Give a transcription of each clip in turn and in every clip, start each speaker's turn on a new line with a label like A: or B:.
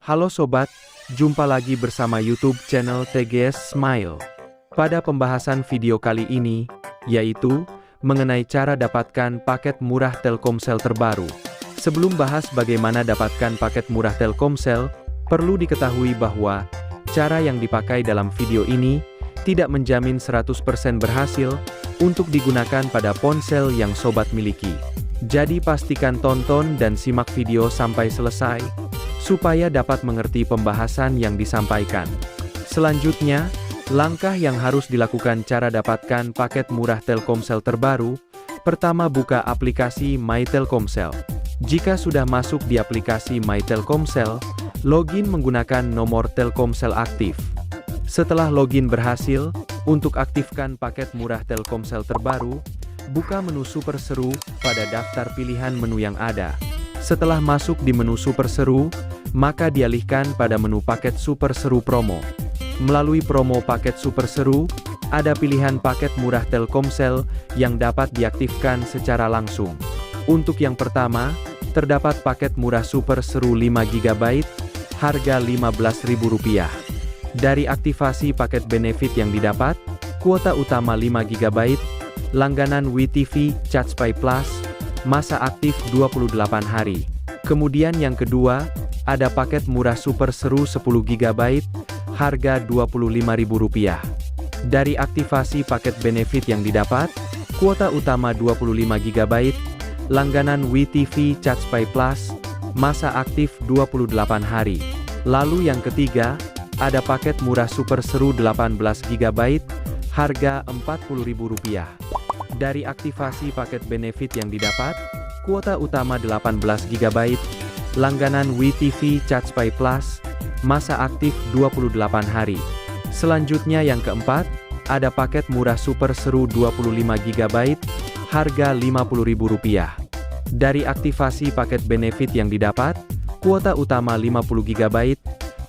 A: Halo sobat, jumpa lagi bersama YouTube channel TGS Smile. Pada pembahasan video kali ini, yaitu mengenai cara dapatkan paket murah Telkomsel terbaru. Sebelum bahas bagaimana dapatkan paket murah Telkomsel, perlu diketahui bahwa cara yang dipakai dalam video ini tidak menjamin 100% berhasil untuk digunakan pada ponsel yang sobat miliki. Jadi pastikan tonton dan simak video sampai selesai, supaya dapat mengerti pembahasan yang disampaikan. Selanjutnya, langkah yang harus dilakukan cara dapatkan paket murah Telkomsel terbaru. Pertama, buka aplikasi My Telkomsel. Jika sudah masuk di aplikasi My Telkomsel, login menggunakan nomor Telkomsel aktif. Setelah login berhasil, untuk aktifkan paket murah Telkomsel terbaru, buka menu Super Seru pada daftar pilihan menu yang ada. Setelah masuk di menu Super Seru, maka dialihkan pada menu paket Super Seru Promo. Melalui promo paket Super Seru, ada pilihan paket murah Telkomsel yang dapat diaktifkan secara langsung. Untuk yang pertama, terdapat paket murah Super Seru 5 GB, harga Rp15.000. Dari aktivasi paket benefit yang didapat, kuota utama 5 GB, langganan WeTV ChatSpy Plus, masa aktif 28 hari. Kemudian yang kedua, ada paket murah Super Seru 10 GB, harga Rp25.000. Dari aktivasi paket benefit yang didapat, kuota utama 25 GB, langganan WeTV ChatSpy Plus, masa aktif 28 hari. Lalu yang ketiga, ada paket murah Super Seru 18 GB, harga Rp40.000. Dari aktivasi paket benefit yang didapat, kuota utama 18 GB, langganan WeTV ChatSpy Plus, masa aktif 28 hari. Selanjutnya yang keempat, ada paket murah Super Seru 25 GB, harga Rp50.000. Dari aktivasi paket benefit yang didapat, kuota utama 50 GB,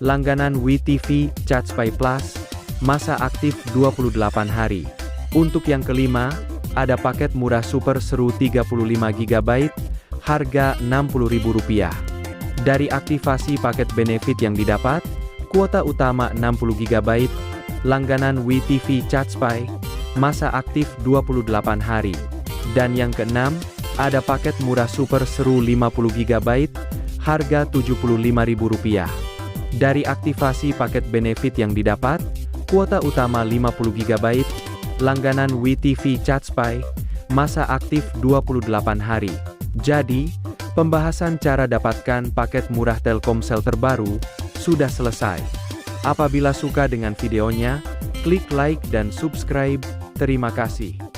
A: langganan WeTV ChatSpy Plus, masa aktif 28 hari. Untuk yang kelima, ada paket murah Super Seru 35 GB, harga Rp60.000. Dari aktivasi paket benefit yang didapat, kuota utama 60 GB, langganan WeTV ChatSpy, masa aktif 28 hari. Dan yang keenam, ada paket murah Super Seru 50 GB, harga Rp75.000. Dari aktivasi paket benefit yang didapat, kuota utama 50 GB, langganan WeTV ChatSpy, masa aktif 28 hari. Jadi, pembahasan cara dapatkan paket murah Telkomsel terbaru sudah selesai. Apabila suka dengan videonya, klik like dan subscribe. Terima kasih.